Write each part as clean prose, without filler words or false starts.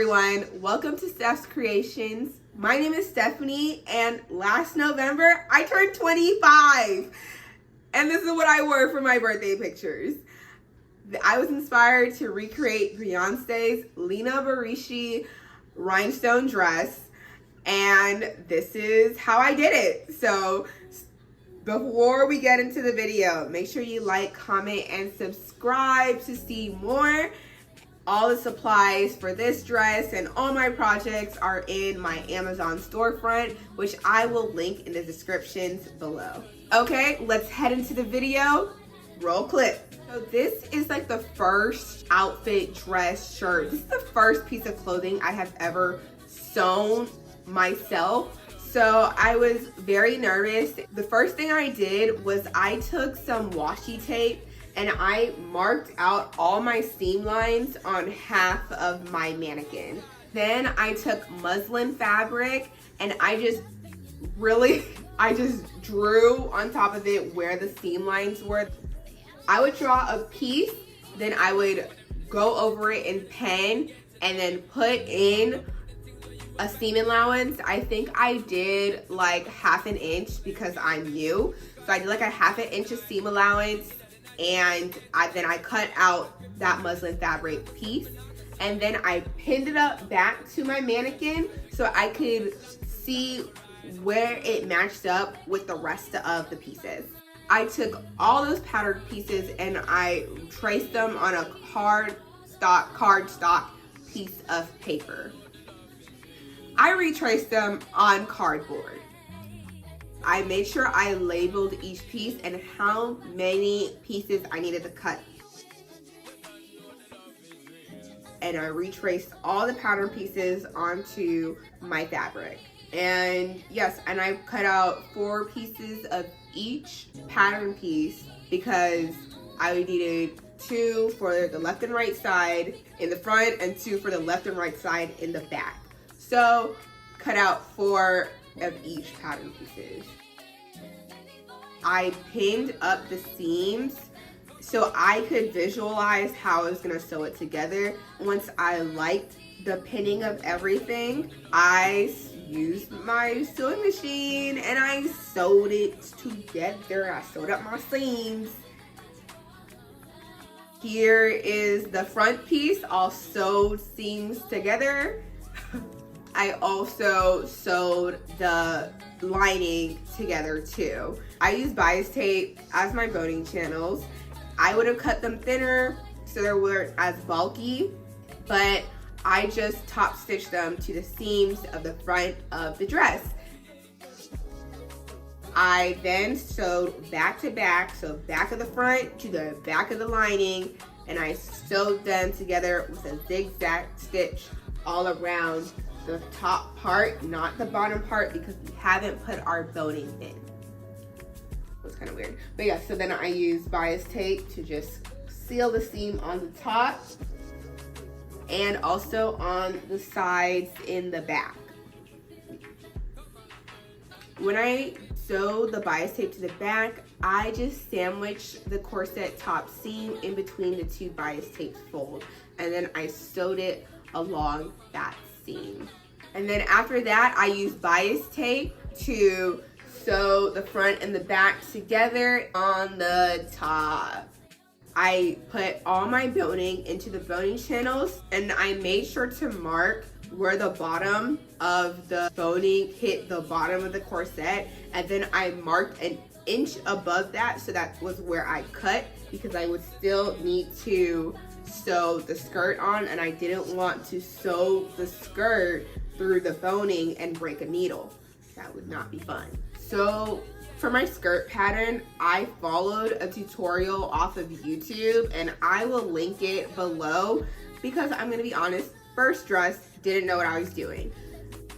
everyone, welcome to Steph's Creations. My name is Stephanie, and last November I turned 25, and this is what I wore for my birthday pictures. I was inspired to recreate Beyoncé's Lena Berisha rhinestone dress, and this is how I did it. So before we get into the video, make sure you like, comment, and subscribe to see more. All the supplies for this dress and all my projects are in my Amazon storefront, which I will link in the descriptions below. Okay, let's head into the video. Roll clip. So this is like the first outfit, dress, shirt. This is the first piece of clothing I have ever sewn myself. So I was very nervous. The first thing I did was I took some washi tape and I marked out all my seam lines on half of my mannequin. Then I took muslin fabric and I just drew on top of it where the seam lines were. I would draw a piece, then I would go over it in pen and then put in a seam allowance. I think I did like 1/2 inch because I'm new. So I did like a 1/2 inch of seam allowance, and then I cut out that muslin fabric piece, and then I pinned it up back to my mannequin so I could see where it matched up with the rest of the pieces. I took all those patterned pieces and I traced them on a cardstock piece of paper. I retraced them on cardboard. I made sure I labeled each piece and how many pieces I needed to cut. And I retraced all the pattern pieces onto my fabric. And yes, and I cut out 4 pieces of each pattern piece because I needed 2 for the left and right side in the front and 2 for the left and right side in the back. So cut out 4 of each pattern pieces. I pinned up the seams so I could visualize how I was gonna sew it together. Once I liked the pinning of everything, I used my sewing machine and I sewed it together. I sewed up my seams. Here is the front piece, all sewed seams together. I also sewed the lining together too. I used bias tape as my boning channels. I would have cut them thinner so they weren't as bulky, but I just top stitched them to the seams of the front of the dress. I then sewed back to back, so back of the front to the back of the lining, and I sewed them together with a zigzag stitch all around the top part, not the bottom part, because we haven't put our boning in. It was kind of weird. But yeah, so then I used bias tape to just seal the seam on the top and also on the sides in the back. When I sewed the bias tape to the back, I just sandwiched the corset top seam in between the 2 bias tape folds, and then I sewed it along that seam. And then after that, I used bias tape to sew the front and the back together on the top. I put all my boning into the boning channels, and I made sure to mark where the bottom of the boning hit the bottom of the corset, and then I marked an inch above that, so that was where I cut, because I would still need to sew the skirt on, and I didn't want to sew the skirt through the boning and break a needle. That would not be fun. So for my skirt pattern, I followed a tutorial off of YouTube, and I will link it below because I'm gonna be honest, first dress, didn't know what I was doing.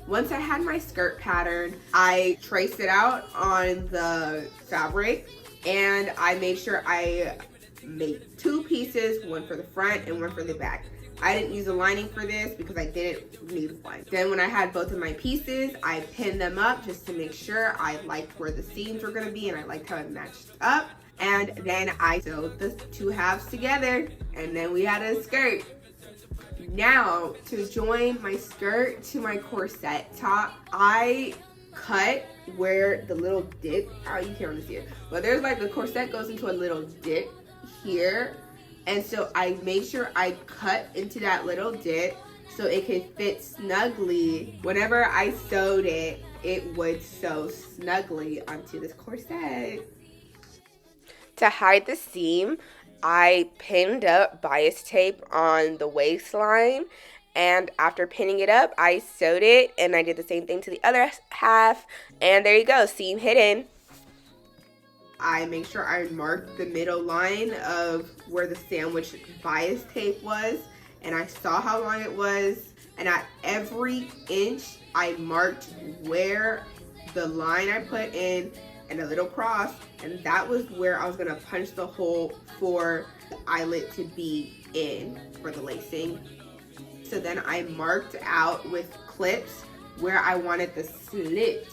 Once I had my skirt pattern, I traced it out on the fabric, and I made sure I made 2 pieces, one for the front and one for the back. I didn't use a lining for this because I didn't need one. Then when I had both of my pieces, I pinned them up just to make sure I liked where the seams were gonna be and I liked how it matched up. And then I sewed the 2 halves together, and then we had a skirt. Now, to join my skirt to my corset top, I cut where the little dip, oh, you can't really see it, but there's like the corset goes into a little dip here. And so I made sure I cut into that little dip so it could fit snugly. Whenever I sewed it, it would sew snugly onto this corset. To hide the seam, I pinned up bias tape on the waistline, and after pinning it up, I sewed it, and I did the same thing to the other half, and there you go, seam hidden. I make sure I marked the middle line of where the sandwich bias tape was, and I saw how long it was, and at every inch I marked where the line I put in and a little cross, and that was where I was gonna punch the hole for the eyelet to be in for the lacing. So then I marked out with clips where I wanted the slit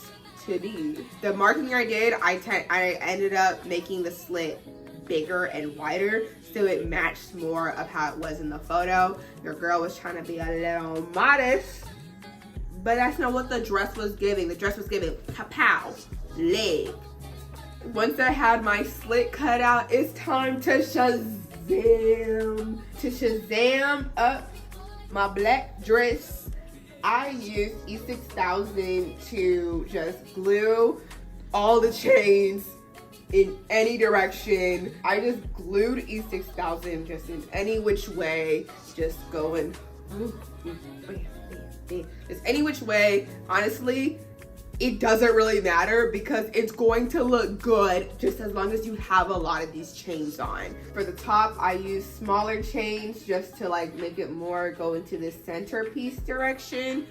to be. The marking I did, I ended up making the slit bigger and wider so it matched more of how it was in the photo. Your girl was trying to be a little modest, but that's not what the dress was giving. The dress was giving kapow, leg. Once I had my slit cut out, it's time to Shazam up my black dress. I used E6000 to just glue all the chains in any direction. I just glued E6000 just in any which way, just going, just any which way. Honestly, it doesn't really matter because it's going to look good just as long as you have a lot of these chains on. For the top, I used smaller chains just to like make it more go into the centerpiece direction.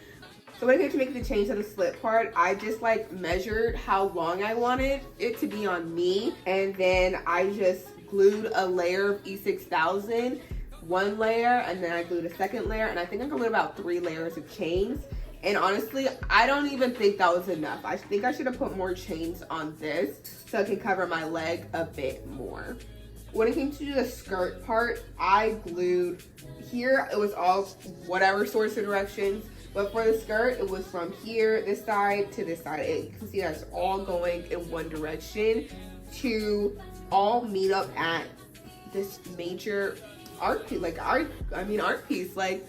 So when I came to make the chains on the slit part, I just like measured how long I wanted it to be on me, and then I just glued a layer of E6000, one layer, and then I glued a second layer, and I think I glued about 3 layers of chains. And honestly, I don't even think that was enough. I think I should have put more chains on this so I can cover my leg a bit more. When it came to the skirt part, I glued here, it was all whatever sorts of directions, but for the skirt, it was from here, this side to this side. You can see that's all going in one direction to all meet up at this major art piece, art piece, like.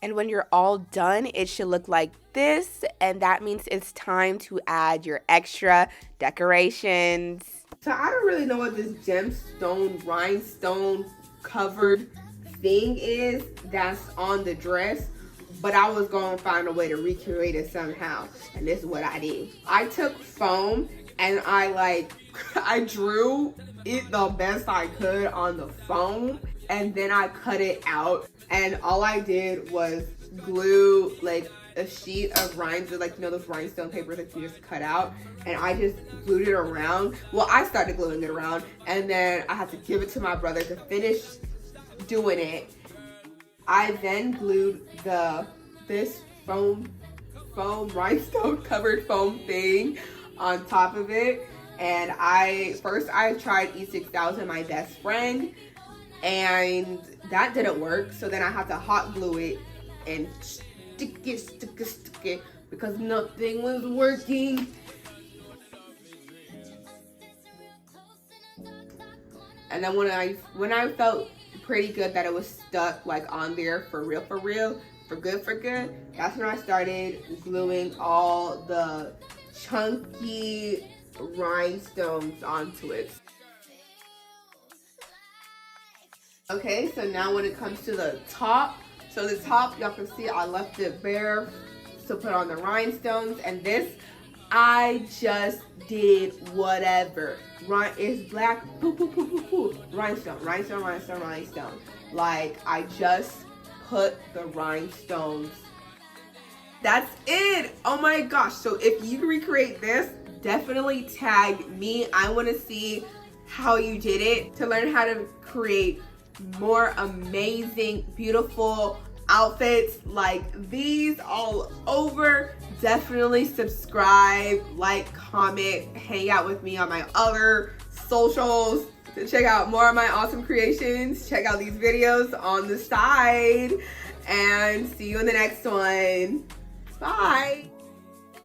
And when you're all done, it should look like this, and that means it's time to add your extra decorations. So I don't really know what this gemstone, rhinestone covered thing is that's on the dress, but I was going to find a way to recreate it somehow, and this is what I did. I took foam and I drew it the best I could on the foam, and then I cut it out, and all I did was glue like a sheet of those rhinestone papers that you just cut out, and I just glued it around. Well, I started gluing it around, and then I had to give it to my brother to finish doing it. I then glued this foam rhinestone covered foam thing on top of it, and I tried E6000, my best friend, and that didn't work. So then I had to hot glue it and stick it because nothing was working. And then when I felt pretty good that it was stuck like on there for real, for good, that's when I started gluing all the chunky rhinestones onto it. Okay, so now when it comes to the top, so the top, y'all can see I left it bare to put on the rhinestones, and this, I just did whatever. It's black, rhinestone. Like, I just put the rhinestones. That's it. Oh my gosh. So if you recreate this, definitely tag me. I want to see how you did it to learn how to create more amazing, beautiful outfits like these all over. Definitely subscribe, like, comment, hang out with me on my other socials. to check out more of my awesome creations. Check out these videos on the side, and see you in the next one. Bye.